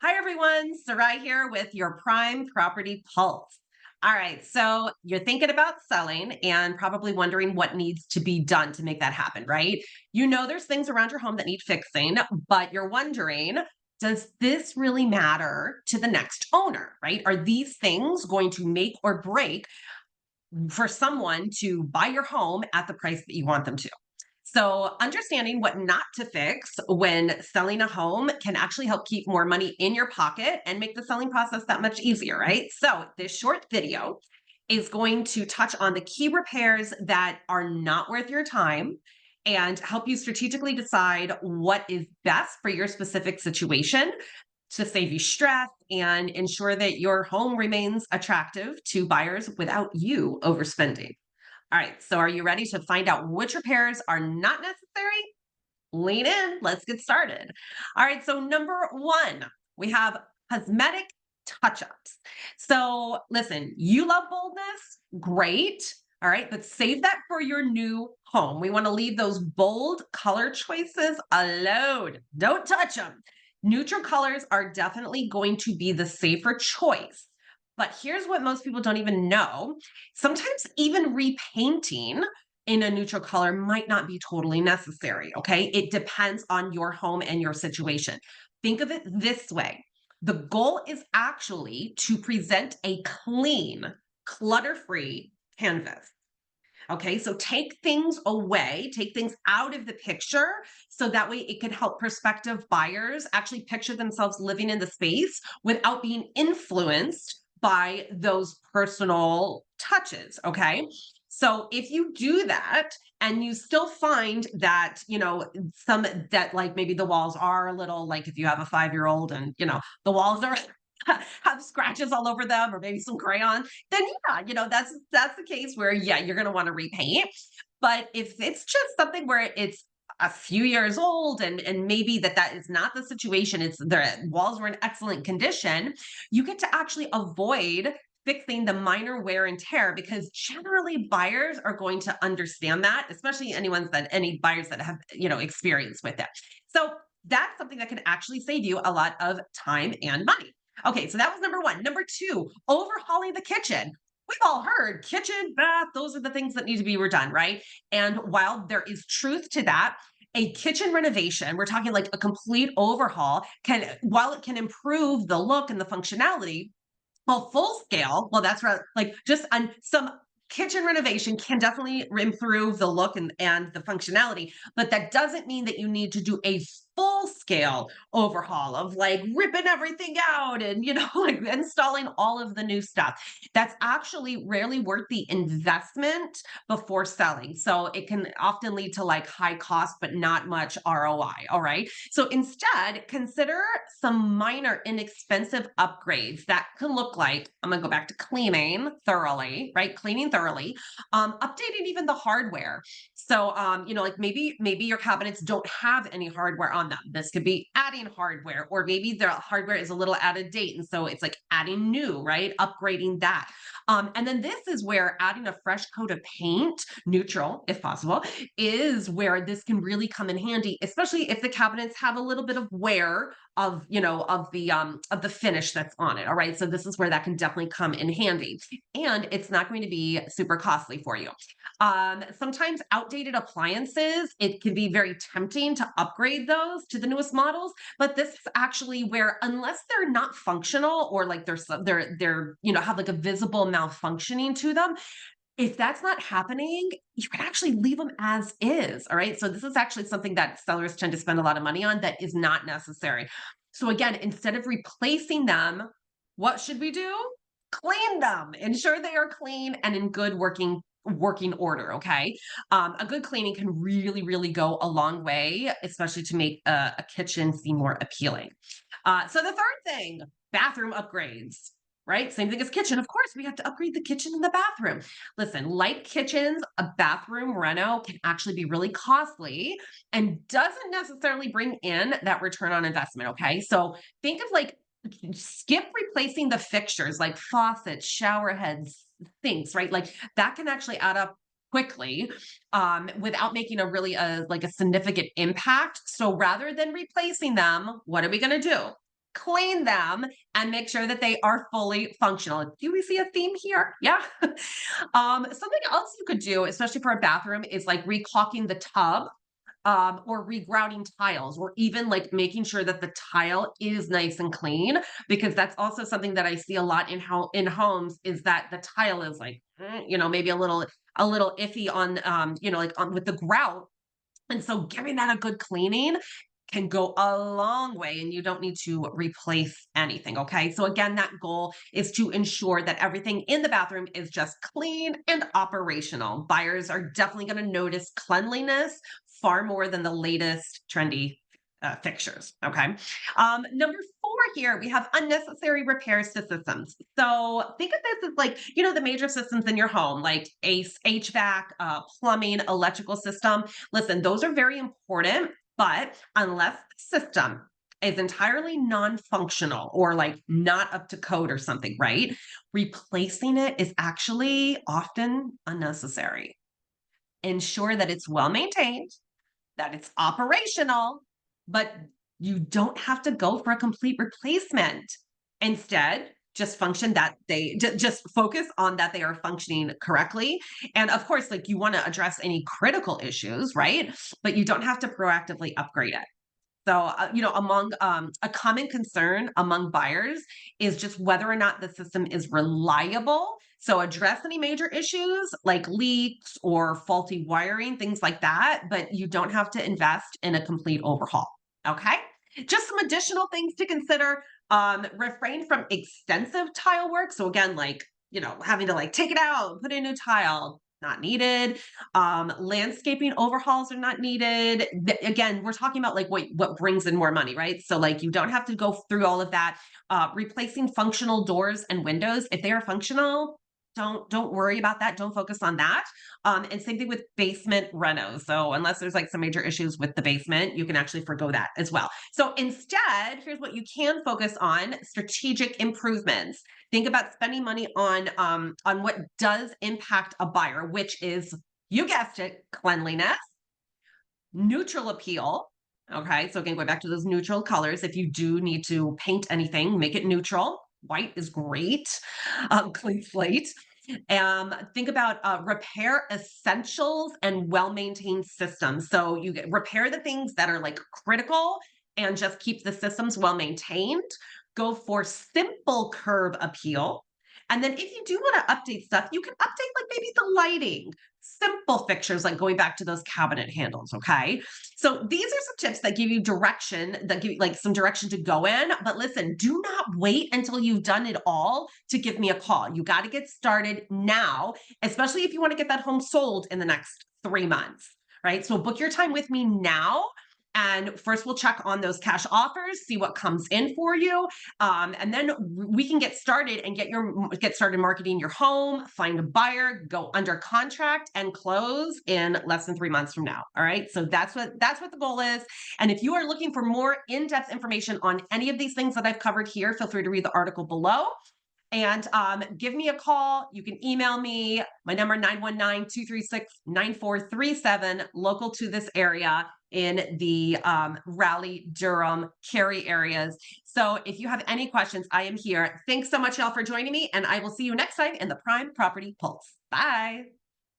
Hi, everyone. Sarai here with your Prime Property Pulse. All right. So you're thinking about selling and probably wondering what needs to be done to make that happen, right? You know, there's things around your home that need fixing, but you're wondering, does this really matter to the next owner, right? Are these things going to make or break for someone to buy your home at the price that you want them to? So, understanding what not to fix when selling a home can actually help keep more money in your pocket and make the selling process that much easier, right? So, this short video is going to touch on the key repairs that are not worth your time and help you strategically decide what is best for your specific situation to save you stress and ensure that your home remains attractive to buyers without you overspending. All right, so are you ready to find out which repairs are not necessary? Lean in, let's get started. All right, so number one, we have cosmetic touch ups. So listen, you love boldness, great. All right, but save that for your new home. We want to leave those bold color choices alone. Don't touch them. Neutral colors are definitely going to be the safer choice. But here's what most people don't even know. Sometimes even repainting in a neutral color might not be totally necessary. Okay. It depends on your home and your situation. Think of it this way: the goal is actually to present a clean, clutter free canvas. Okay, so take things away, take things out of the picture so that way it can help prospective buyers actually picture themselves living in the space without being influenced by those personal touches. Okay, so if you do that and you still find that, some that like maybe the walls are a little like if you have a 5 year old and, the walls are. Have scratches all over them or maybe some crayon, then yeah, that's the case where yeah, you're going to want to repaint. But if it's just something where it's a few years old and maybe that is not the situation, it's the walls were in excellent condition, you get to actually avoid fixing the minor wear and tear because generally buyers are going to understand that, especially any buyers that have, experience with it. So that's something that can actually save you a lot of time and money. Okay, so that was number one. Number two, overhauling the kitchen. We've all heard kitchen, bath, those are the things that need to be redone, right? And while there is truth to that, a kitchen renovation, we're talking like a complete overhaul, while it can improve the look and the functionality, well, full scale, well, that's right. Like just on some kitchen renovation can definitely improve the look and the functionality, but that doesn't mean that you need to do a full scale overhaul of like ripping everything out and, like installing all of the new stuff. That's actually rarely worth the investment before selling. So it can often lead to like high cost, but not much ROI. All right. So instead, consider some minor inexpensive upgrades that can look like, I'm going to go back to cleaning thoroughly, right? Cleaning thoroughly, updating even the hardware. So, like maybe your cabinets don't have any hardware on them. This could be adding hardware, or maybe the hardware is a little out of date, and so it's like adding new, right? Upgrading that. And then this is where adding a fresh coat of paint, neutral if possible, is where this can really come in handy, especially if the cabinets have a little bit of wear of the finish that's on it. All right. So this is where that can definitely come in handy. And it's not going to be super costly for you. Sometimes outdated appliances, it can be very tempting to upgrade those to the newest models, but this is actually where unless they're not functional or like they're have like a visible malfunctioning to them, if that's not happening, you can actually leave them as is. All right. So this is actually something that sellers tend to spend a lot of money on that is not necessary. So again, instead of replacing them, what should we do? Clean them. Ensure they are clean and in good working order. Okay. A good cleaning can really, really go a long way, especially to make a kitchen seem more appealing. So the third thing, bathroom upgrades. Right? Same thing as kitchen. Of course, we have to upgrade the kitchen and the bathroom. Listen, like kitchens, a bathroom reno can actually be really costly and doesn't necessarily bring in that return on investment. Okay. So think of like skip replacing the fixtures like faucets, shower heads, things, right? Like that can actually add up quickly without making a like a significant impact. So rather than replacing them, what are we going to do? clean them, and make sure that they are fully functional. Do we see a theme here? Yeah. Something else you could do, especially for a bathroom, is like reclocking the tub, or regrouting tiles, or even like making sure that the tile is nice and clean, because that's also something that I see a lot in homes, is that the tile is like, maybe a little iffy on, like on with the grout. And so giving that a good cleaning can go a long way, and you don't need to replace anything. Okay. So again, that goal is to ensure that everything in the bathroom is just clean and operational. Buyers are definitely going to notice cleanliness far more than the latest trendy fixtures. Okay. Number four here, we have unnecessary repairs to systems. So think of this as like, the major systems in your home, like ACE, HVAC, plumbing, electrical system. Listen, those are very important, but unless the system is entirely non-functional or like not up to code or something, right? Replacing it is actually often unnecessary. Ensure that it's well maintained, that it's operational, but you don't have to go for a complete replacement. Instead, just focus on that they are functioning correctly. And of course, like, you want to address any critical issues, right? But you don't have to proactively upgrade it. So, among a common concern among buyers is just whether or not the system is reliable. So, address any major issues like leaks or faulty wiring, things like that, but you don't have to invest in a complete overhaul. Okay. Just some additional things to consider. Refrain from extensive tile work. So, again, like, having to like take it out, put in a new tile, not needed. Landscaping overhauls are not needed. Again, we're talking about like what brings in more money, right? So like, you don't have to go through all of that. Replacing functional doors and windows, if they are functional, don't worry about that. Don't focus on that. And same thing with basement renos. So unless there's like some major issues with the basement, you can actually forgo that as well. So instead, here's what you can focus on: strategic improvements. Think about spending money on what does impact a buyer, which is, you guessed it, cleanliness, neutral appeal. Okay, so again, going back to those neutral colors. If you do need to paint anything, make it neutral. White is great. Clean slate. Think about repair essentials and well-maintained systems. So repair the things that are like critical and just keep the systems well maintained. Go for simple curb appeal. And then if you do want to update stuff, you can update like maybe the lighting, simple fixtures, like going back to those cabinet handles. Okay. So these are some tips that give you direction, that give you like some direction to go in. But listen, do not wait until you've done it all to give me a call. You got to get started now, especially if you want to get that home sold in the next 3 months. Right. So book your time with me now. And first, we'll check on those cash offers, see what comes in for you, and then we can get started and get started marketing your home, find a buyer, go under contract, and close in less than 3 months from now. All right, so that's what the goal is. And if you are looking for more in-depth information on any of these things that I've covered here, feel free to read the article below. And give me a call. You can email me. My number 919-236-9437, local to this area in the Raleigh, Durham, Cary areas. So if you have any questions, I am here. Thanks so much, y'all, for joining me. And I will see you next time in the Prime Property Pulse. Bye.